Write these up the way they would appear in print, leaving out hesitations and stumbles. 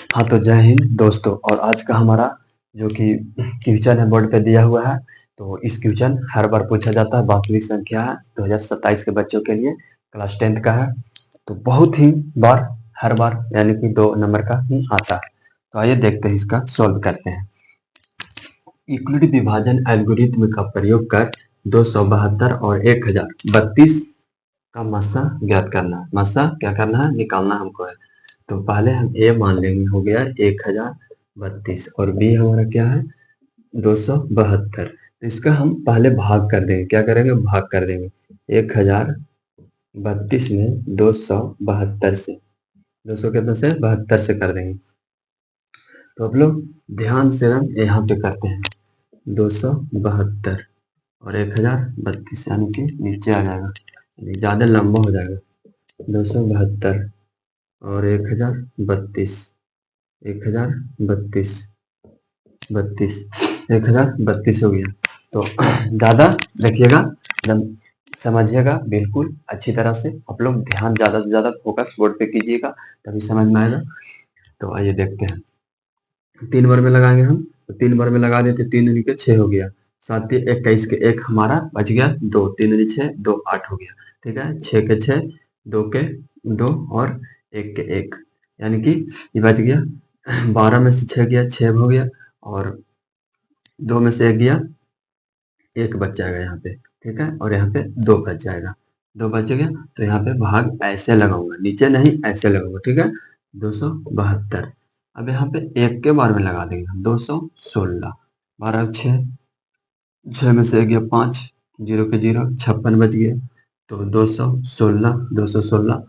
हाँ, तो जय हिंद दोस्तों। और आज का हमारा जो कि क्वेश्चन है बोर्ड पे दिया हुआ है, तो इस क्वेश्चन हर बार पूछा जाता है। वास्तविक संख्या है 2027 के बच्चों के लिए, क्लास 10th का है। तो बहुत ही बार, हर बार यानी कि 2 नंबर का ही आता है। तो आइए देखते हैं, इसका सॉल्व करते हैं। यूक्लिड विभाजन एल्गोरिथ्म का प्रयोग कर 272 और 1032 का मस्सा ज्ञात करना है। मस्सा क्या करना है? निकालना हमको है। तो पहले हम ए मान लेंगे, हो गया 1032 और बी हमारा क्या है 272। तो इसका हम पहले भाग कर देंगे। क्या करेंगे? भाग कर देंगे 1032 में 272 से, 200 कितने से 72 से कर देंगे। तो अब लोग ध्यान से हम यहाँ पे करते हैं 272 और 1032 यानी कि नीचे आ जाएगा, ज्यादा लंबा हो जाएगा। 272 और 1032, 1032 1032 हो गया। तो ज़्यादा देखिएगा, एकदम समझिएगा बिल्कुल अच्छी तरह से। आप लोग ध्यान ज़्यादा से ज़्यादा फोकस बोर्ड पे कीजिएगा, तभी समझ में आएगा। तो आइए देखते हैं, 3 बार में लगाएंगे हम। तो 3 बार में लगा देते, 3 दूनी के 6 हो गया, 7 के 21 के 1 हमारा बच गया 2, 3 दूनी 6, 2 8 हो गया। ठीक है, 6 के 6, 2 के 2 और 1 के 1, यानी कि ये बच गया। 12 में से 6 गया, 6 हो गया, और 2 में से 1 गया, 1 बच जाएगा यहाँ पे। ठीक है, और यहाँ पे 2 बच जाएगा, 2 बच गया। तो यहाँ पे भाग ऐसे लगाऊंगा, नीचे नहीं ऐसे लगाऊंगा। ठीक है, 272। अब यहाँ पे 1 के बार में लगा देंगे हम, 216, 12 6, 6 में से 1 गया 5, 0 के 0, 56 बच गया। तो 216, 216।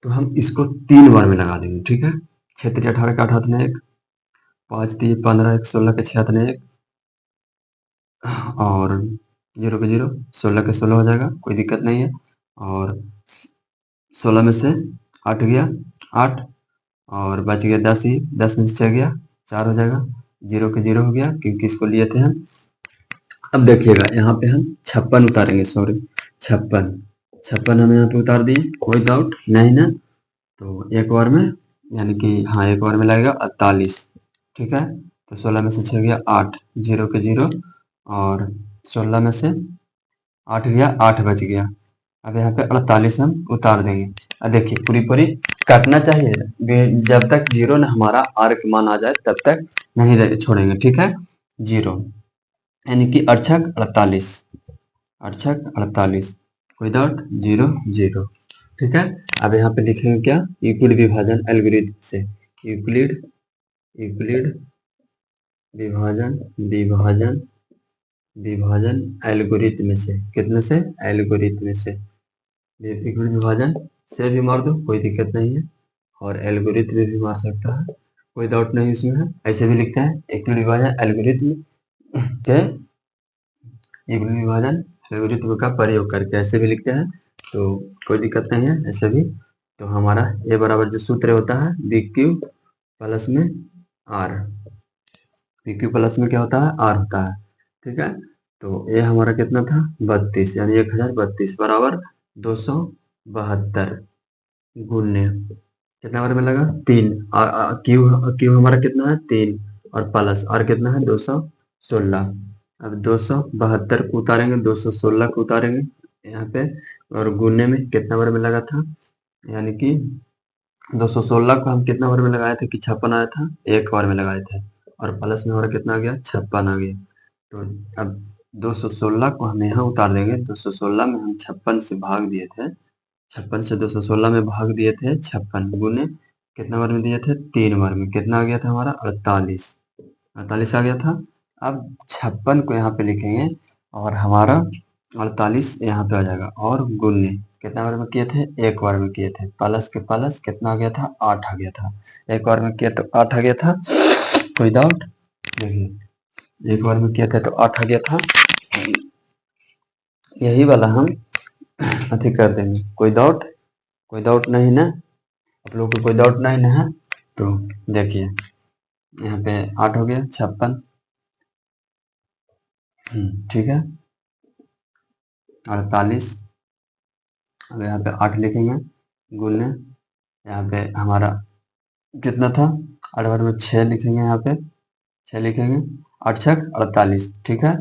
तो हम इसको 3 बार में लगा देंगे। ठीक है, 6 3 18 का 18 ने 1, 5 3 15 1 16 के 6 ने 1, और 0 के 0, 16 के 16 हो जाएगा, कोई दिक्कत नहीं है। और 16 में से 8 गया 8, और बच गया 10 ही, 10 में से 6 गया 4 हो जाएगा, 0 के 0 हो गया क्योंकि इसको लिए थे हम। अब देखिएगा यहाँ पे हम 56 उतारेंगे, सॉरी 56 हम यहाँ पे उतार दिए, कोई डाउट नहीं ना। तो एक बार में, यानी कि हाँ एक बार में लगेगा 48। ठीक है, तो 16 में से 6 गया 8, 0 के 0, और 16 में से 8 गया 8 बच गया। अब यहाँ पे 48 हम उतार देंगे। अब देखिए पूरी पूरी काटना चाहिए, जब तक 0 ना हमारा आर का मान आ जाए तब तक नहीं छोड़ेंगे। ठीक है, 0 यानी कि अड़छक 48, अड़छक 48 विदाउट 0 0। ठीक है, अब यहाँ पे लिखेंगे क्या? यूक्लिड विभाजन एल्गोरिथम से, यूक्लिड यूक्लिड विभाजन विभाजन विभाजन एल्गोरिथम से, कितने से? एल्गोरिथम से। यूक्लिड विभाजन से भी मार दो, कोई दिक्कत नहीं है, और एल्गोरिथम में भी मार सकता है, कोई डाउट नहीं इसमें है। ऐसे भी लिखते हैं यूक्लिड विभाजन एल्गोरिथम के, यूक्लिड विभाजन एल्गोरिथम का प्रयोग करके ऐसे भी लिखते हैं, तो कोई दिक्कत नहीं है ऐसे भी। तो हमारा ए बराबर जो सूत्र होता है बी क्यू प्लस में आर, बी क्यू प्लस में क्या होता है? आर होता है। ठीक है, तो ये हमारा कितना था? 32, यानी 1032 बराबर 272 गुण्य कितना बार में लगा? 3। क्यू क्यू हमारा कितना है? 3, और प्लस आर कितना है? 216। अब 272 को उतारेंगे, 216 को उतारेंगे यहाँ पे, और गुणने में कितना बार में लगा था? यानी कि 216 को हम कितना बार में लगाए थे कि 56 आया था? एक बार में लगाए थे, और प्लस में हमारा कितना आ गया? 56 आ गया। तो अब 216 को हम यहाँ उतार देंगे, 216 में हम 56 से भाग दिए थे, 56 से 216 में भाग दिए थे 56 गुने कितना बार में दिए थे? 3 बार में। कितना आ गया था हमारा? 48, 48 आ गया था। अब 56 को यहाँ पे लिखेंगे, और हमारा 48 यहाँ पे आ जाएगा, और गुणने कितना बार में किए थे? एक बार में किए थे, प्लस के प्लस कितना आ गया था? 8 आ गया था। एक बार में किया तो 8 आ गया था, कोई डाउट? देखिए एक बार में किया था तो 8 आ गया था, यही वाला हम अथी कर देंगे। कोई डाउट? कोई डाउट नहीं ना? आप लोगों को कोई डाउट नहीं ना है? तो देखिए यहाँ पे 8 हो गया, 56। ठीक है, 48। अब यहाँ पे 8 लिखेंगे गुणने, यहाँ पे हमारा कितना था? 8 बटे में 6 लिखेंगे, यहाँ पे 6 लिखेंगे, 8 छक 48, ठीक है,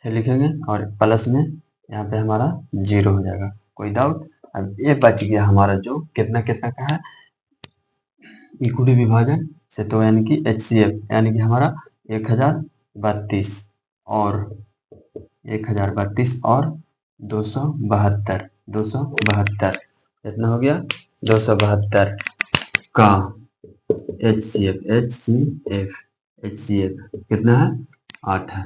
6 लिखेंगे और प्लस में यहाँ पे हमारा 0 हो जाएगा। कोई डाउट? अब ये बच गया हमारा जो कितना कितना का है, इक्विटी विभाजन से, तो यानी कि HCF यानी कि हमारा 1032 और 1032 और 272 कितना हो गया, 272 का HCF कितना है, 8 है।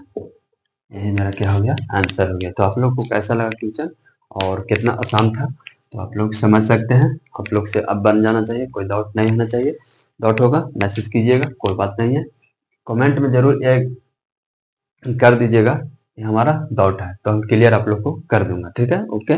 यही मेरा क्या हो गया, आंसर हो गया। तो आप लोग को कैसा लगा क्वेश्चन और कितना आसान था, तो आप लोग समझ सकते हैं। आप लोग से अब बन जाना चाहिए, कोई डाउट नहीं होना चाहिए। डाउट होगा मैसेज कीजिएगा, कोई बात नहीं है। कमेंट में जरूर ये कर दीजिएगा कि हमारा डाउट है, तो हम क्लियर आप लोग को कर दूंगा, ठीक है, ओके।